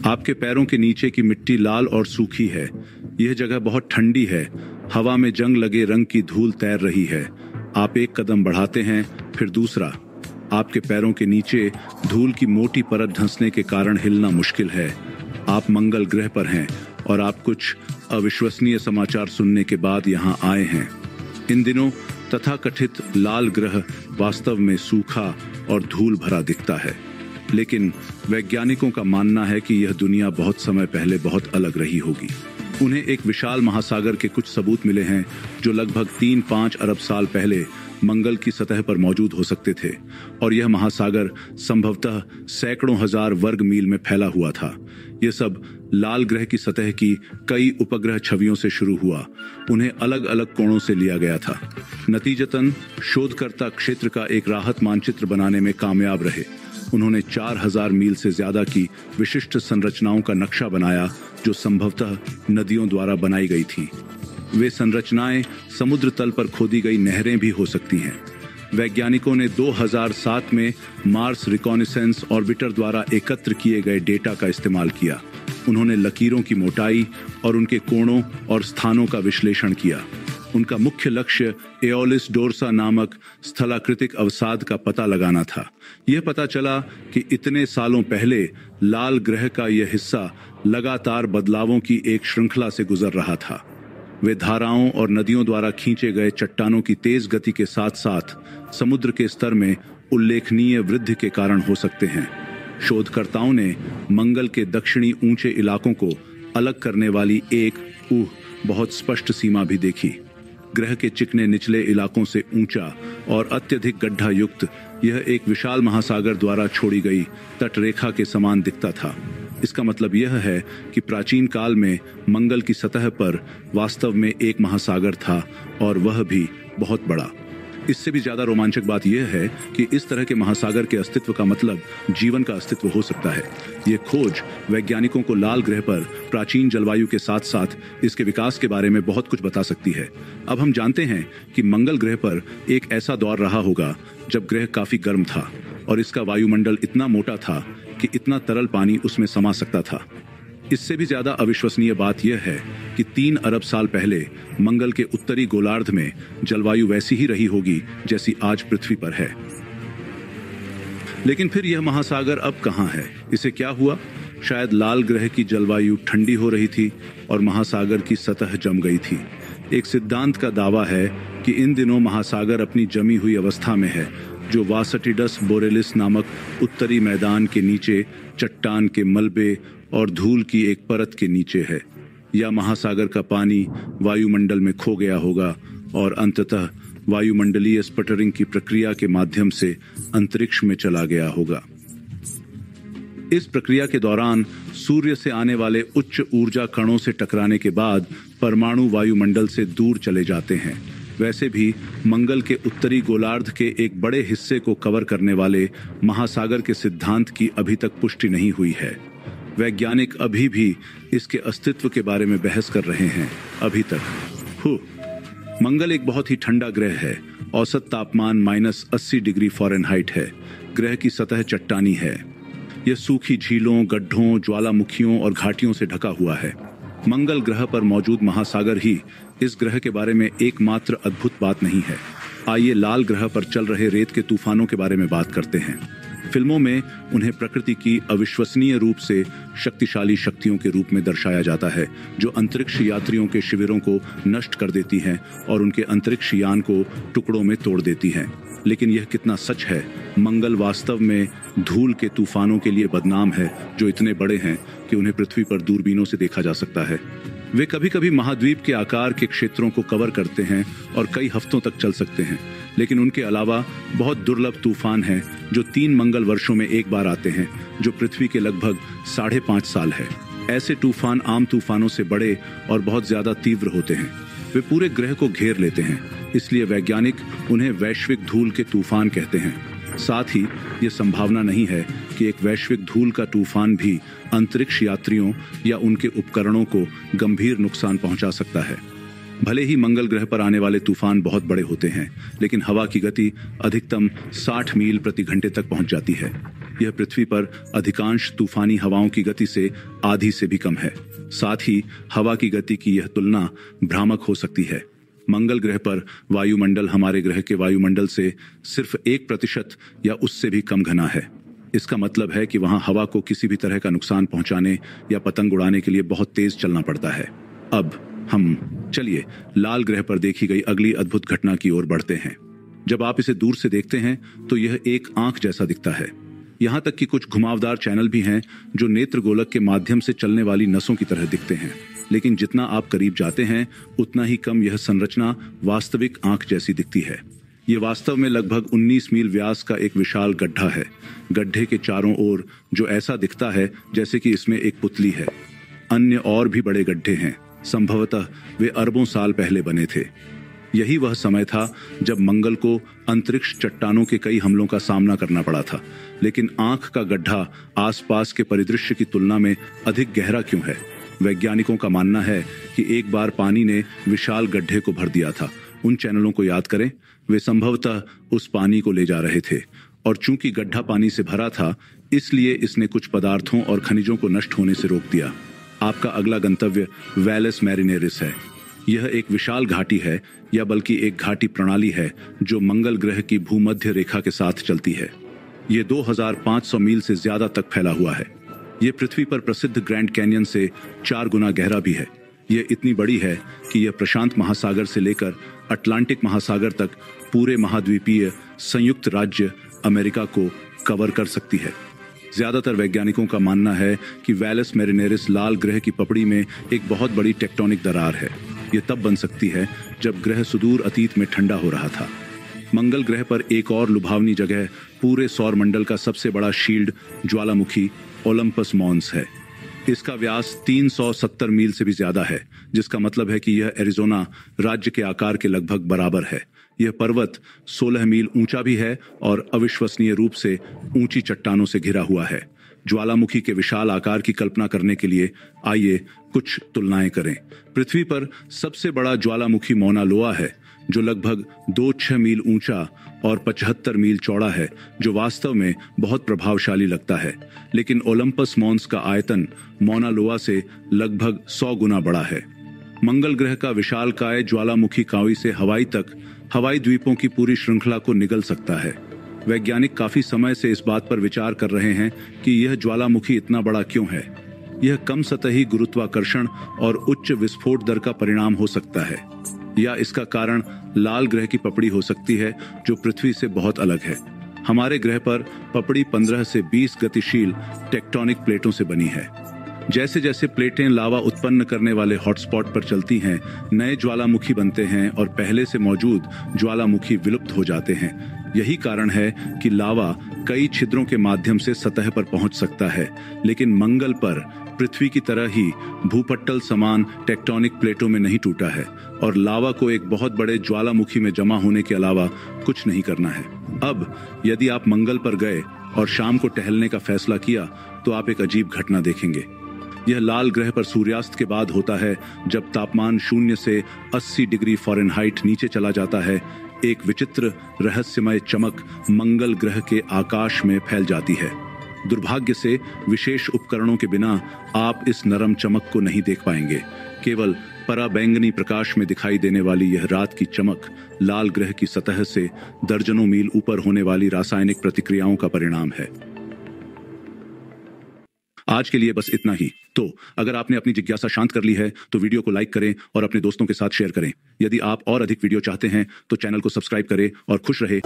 आपके पैरों के नीचे की मिट्टी लाल और सूखी है। यह जगह बहुत ठंडी है। हवा में जंग लगे रंग की धूल तैर रही है। आप एक कदम बढ़ाते हैं, फिर दूसरा। आपके पैरों के नीचे धूल की मोटी परत धंसने के कारण हिलना मुश्किल है। आप मंगल ग्रह पर हैं और आप कुछ अविश्वसनीय समाचार सुनने के बाद यहाँ आए हैं। इन दिनों तथाकथित लाल ग्रह वास्तव में सूखा और धूल भरा दिखता है, लेकिन वैज्ञानिकों का मानना है कि यह दुनिया बहुत समय पहले बहुत अलग रही होगी। उन्हें एक विशाल महासागर के कुछ सबूत मिले हैं जो लगभग 3-5 अरब साल पहले मंगल की सतह पर मौजूद हो सकते थे, और यह महासागर संभवतः सैकड़ों हजार वर्ग मील में फैला हुआ था। यह सब लाल ग्रह की सतह की कई उपग्रह छवियों से शुरू हुआ। उन्हें अलग अलग कोणों से लिया गया था। नतीजतन शोधकर्ता क्षेत्र का एक राहत मानचित्र बनाने में कामयाब रहे। उन्होंने 4000 मील से ज्यादा की विशिष्ट संरचनाओं का नक्शा बनाया जो संभवतः नदियों द्वारा बनाई गई थी। वे संरचनाएं समुद्र तल पर खोदी गई नहरें भी हो सकती हैं। वैज्ञानिकों ने 2007 में मार्स रिकॉनिसेंस ऑर्बिटर द्वारा एकत्र किए गए डेटा का इस्तेमाल किया। उन्होंने लकीरों की मोटाई और उनके कोणों और स्थानों का विश्लेषण किया। उनका मुख्य लक्ष्य एओलिस डोर्सा नामक स्थलाकृतिक अवसाद का पता लगाना था। यह पता चला कि इतने सालों पहले लाल ग्रह का यह हिस्सा लगातार बदलावों की एक श्रृंखला से गुजर रहा था। वे धाराओं और नदियों द्वारा खींचे गए चट्टानों की तेज गति के साथ साथ समुद्र के स्तर में उल्लेखनीय वृद्धि के कारण हो सकते हैं। शोधकर्ताओं ने मंगल के दक्षिणी ऊंचे इलाकों को अलग करने वाली एक बहुत स्पष्ट सीमा भी देखी। ग्रह के चिकने निचले इलाकों से ऊंचा और अत्यधिक गड्ढा युक्त यह एक विशाल महासागर द्वारा छोड़ी गई तटरेखा के समान दिखता था। इसका मतलब यह है कि प्राचीन काल में मंगल की सतह पर वास्तव में एक महासागर था, और वह भी बहुत बड़ा। इससे भी ज्यादा रोमांचक बात यह है कि इस तरह के महासागर के अस्तित्व का मतलब जीवन का अस्तित्व हो सकता है। यह खोज वैज्ञानिकों को लाल ग्रह पर प्राचीन जलवायु के साथ साथ इसके विकास के बारे में बहुत कुछ बता सकती है। अब हम जानते हैं कि मंगल ग्रह पर एक ऐसा दौर रहा होगा जब ग्रह काफी गर्म था और इसका वायुमंडल इतना मोटा था कि इतना तरल पानी उसमें समा सकता था। इससे भी ज्यादा अविश्वसनीय बात यह है कि 3 अरब साल पहले मंगल के उत्तरी गोलार्ध में जलवायु वैसी ही रही होगी जैसी आज पृथ्वी पर है। लेकिन फिर यह महासागर अब कहाँ है? इसे क्या हुआ? शायद लाल ग्रह की जलवायु ठंडी हो रही थी और महासागर की सतह जम गई थी। एक सिद्धांत का दावा है कि इन दिनों महासागर अपनी जमी हुई अवस्था में है, जो वासटिडस बोरेलिस नामक उत्तरी मैदान के नीचे चट्टान के मलबे और धूल की एक परत के नीचे है। या महासागर का पानी वायुमंडल में खो गया होगा और अंततः वायुमंडलीय स्पटरिंग की प्रक्रिया के माध्यम से अंतरिक्ष में चला गया होगा। इस प्रक्रिया के दौरान सूर्य से आने वाले उच्च ऊर्जा कणों से टकराने के बाद परमाणु वायुमंडल से दूर चले जाते हैं। वैसे भी मंगल के उत्तरी गोलार्ध के एक बड़े हिस्से को कवर करने वाले महासागर के सिद्धांत की अभी तक पुष्टि नहीं हुई है। वैज्ञानिक अभी भी इसके अस्तित्व के बारे में बहस कर रहे हैं। अभी तक मंगल एक बहुत ही ठंडा ग्रह है। औसत तापमान -80 डिग्री फ़ारेनहाइट है। ग्रह की सतह चट्टानी है। यह सूखी झीलों, गड्ढों, ज्वालामुखियों और घाटियों से ढका हुआ है। मंगल ग्रह पर मौजूद महासागर ही इस ग्रह के बारे में एकमात्र अद्भुत बात नहीं है। आइए लाल ग्रह पर चल रहे रेत के तूफानों के बारे में बात करते हैं। फिल्मों में उन्हें प्रकृति की अविश्वसनीय रूप से शक्तिशाली शक्तियों के रूप में दर्शाया जाता है, जो अंतरिक्ष यात्रियों के शिविरों को नष्ट कर देती हैं और उनके अंतरिक्ष यान को टुकड़ों में तोड़ देती हैं। लेकिन यह कितना सच है? मंगल वास्तव में धूल के तूफानों के लिए बदनाम है, जो इतने बड़े हैं कि उन्हें पृथ्वी पर दूरबीनों से देखा जा सकता है। वे कभी कभी महाद्वीप के आकार के क्षेत्रों को कवर करते हैं और कई हफ्तों तक चल सकते हैं। लेकिन उनके अलावा बहुत दुर्लभ तूफान हैं जो 3 मंगल वर्षों में एक बार आते हैं, जो पृथ्वी के लगभग 5.5 साल है। ऐसे तूफान आम तूफानों से बड़े और बहुत ज्यादा तीव्र होते हैं। वे पूरे ग्रह को घेर लेते हैं, इसलिए वैज्ञानिक उन्हें वैश्विक धूल के तूफान कहते हैं। साथ ही ये संभावना नहीं है कि एक वैश्विक धूल का तूफान भी अंतरिक्ष यात्रियों या उनके उपकरणों को गंभीर नुकसान पहुंचा सकता है। भले ही मंगल ग्रह पर आने वाले तूफान बहुत बड़े होते हैं, लेकिन हवा की गति अधिकतम 60 मील प्रति घंटे तक पहुंच जाती है। यह पृथ्वी पर अधिकांश तूफानी हवाओं की गति से आधी से भी कम है। साथ ही हवा की गति की यह तुलना भ्रामक हो सकती है। मंगल ग्रह पर वायुमंडल हमारे ग्रह के वायुमंडल से सिर्फ 1% या उससे भी कम घना है। इसका मतलब है कि वहां हवा को किसी भी तरह का नुकसान पहुंचाने या पतंग उड़ाने के लिए बहुत तेज चलना पड़ता है। अब हम चलिए लाल ग्रह पर देखी गई अगली अद्भुत घटना की ओर बढ़ते हैं। जब आप इसे दूर से देखते हैं तो यह एक आंख जैसा दिखता है। यहाँ तक कि कुछ घुमावदार चैनल भी हैं जो नेत्र गोलक के माध्यम से चलने वाली नसों की तरह दिखते हैं। लेकिन जितना आप करीब जाते हैं उतना ही कम यह संरचना वास्तविक आंख जैसी दिखती है। ये वास्तव में लगभग 19 मील व्यास का एक विशाल गड्ढा है। गड्ढे के चारों ओर जो ऐसा दिखता है जैसे कि इसमें एक पुतली है। अन्य और भी बड़े गड्ढे हैं, संभवतः वे अरबों साल पहले बने थे। यही वह समय था जब मंगल को अंतरिक्ष चट्टानों के कई हमलों का सामना करना पड़ा था। लेकिन आंख का गड्ढा आसपास के परिदृश्य की तुलना में अधिक गहरा क्यों है? वैज्ञानिकों का मानना है कि एक बार पानी ने विशाल गड्ढे को भर दिया था। उन चैनलों को याद करें, वे संभवतः उस पानी को ले जा रहे थे और चूंकि गड्ढा पानी से भरा था इसलिए इसने कुछ पदार्थों और खनिजों को नष्ट होने से रोक दिया। आपका अगला गंतव्य वैलस मैरिनेरिस है। यह एक विशाल घाटी है, या बल्कि एक घाटी प्रणाली है जो मंगल ग्रह की भूमध्य रेखा के साथ चलती है। यह 2500 मील से ज्यादा तक फैला हुआ है। यह पृथ्वी पर प्रसिद्ध ग्रैंड कैनियन से 4 गुना गहरा भी है। यह इतनी बड़ी है कि यह प्रशांत महासागर से लेकर अटलांटिक महासागर तक पूरे महाद्वीपीय संयुक्त राज्य अमेरिका को कवर कर सकती है। ज्यादातर वैज्ञानिकों का मानना है कि वैलस मैरिनेरिस लाल ग्रह की पपड़ी में एक बहुत बड़ी टेक्टोनिक दरार है। यह तब बन सकती है जब ग्रह सुदूर अतीत में ठंडा हो रहा था। मंगल ग्रह पर एक और लुभावनी जगह पूरे सौर मंडल का सबसे बड़ा शील्ड ज्वालामुखी ओलंपस मॉन्स है। इसका व्यास 370 मील से भी ज्यादा है, जिसका मतलब है कि यह एरिजोना राज्य के आकार के लगभग बराबर है। यह पर्वत 16 मील ऊंचा भी है और अविश्वसनीय रूप से ऊंची चट्टानों से घिरा हुआ है। ज्वालामुखी के विशाल आकार की कल्पना करने के लिए आइए कुछ तुलनाएं करें। पृथ्वी पर सबसे बड़ा ज्वालामुखी मौना लोआ है, जो लगभग 2-6 मील ऊंचा और 75 मील चौड़ा है, जो वास्तव में बहुत प्रभावशाली लगता है। लेकिन ओलंपस मॉन्स का आयतन मौना लोआ से लगभग 100 गुना बड़ा है। मंगल ग्रह का विशालकाय ज्वालामुखी कांवी से हवाई तक हवाई द्वीपों की पूरी श्रृंखला को निगल सकता है। वैज्ञानिक काफी समय से इस बात पर विचार कर रहे हैं कि यह ज्वालामुखी इतना बड़ा क्यों है। यह कम सतही गुरुत्वाकर्षण और उच्च विस्फोट दर का परिणाम हो सकता है, या इसका कारण लाल ग्रह की पपड़ी हो सकती है जो पृथ्वी से बहुत अलग है। हमारे ग्रह पर पपड़ी 15 से 20 गतिशील टेक्टोनिक प्लेटों से बनी है। जैसे जैसे प्लेटें लावा उत्पन्न करने वाले हॉटस्पॉट पर चलती हैं, नए ज्वालामुखी बनते हैं और पहले से मौजूद ज्वालामुखी विलुप्त हो जाते हैं। यही कारण है कि लावा कई छिद्रों के माध्यम से सतह पर पहुंच सकता है, लेकिन मंगल पर पृथ्वी की तरह ही भूपट्टल समान टेक्टोनिक प्लेटों में नहीं टूटा है और लावा को एक बहुत बड़े ज्वालामुखी में जमा होने के अलावा कुछ नहीं करना है। अब यदि आप मंगल पर गए और शाम को टहलने का फैसला किया तो आप एक अजीब घटना देखेंगे। यह लाल ग्रह पर सूर्यास्त के बाद होता है, जब तापमान 0 से 80 डिग्री फ़ारेनहाइट नीचे चला जाता है। एक विचित्र रहस्यमय चमक मंगल ग्रह के आकाश में फैल जाती है। दुर्भाग्य से विशेष उपकरणों के बिना आप इस नरम चमक को नहीं देख पाएंगे। केवल पराबैंगनी प्रकाश में दिखाई देने वाली यह रात की चमक लाल ग्रह की सतह से दर्जनों मील ऊपर होने वाली रासायनिक प्रतिक्रियाओं का परिणाम है। आज के लिए बस इतना ही। तो अगर आपने अपनी जिज्ञासा शांत कर ली है तो वीडियो को लाइक करें और अपने दोस्तों के साथ शेयर करें। यदि आप और अधिक वीडियो चाहते हैं तो चैनल को सब्सक्राइब करें और खुश रहे।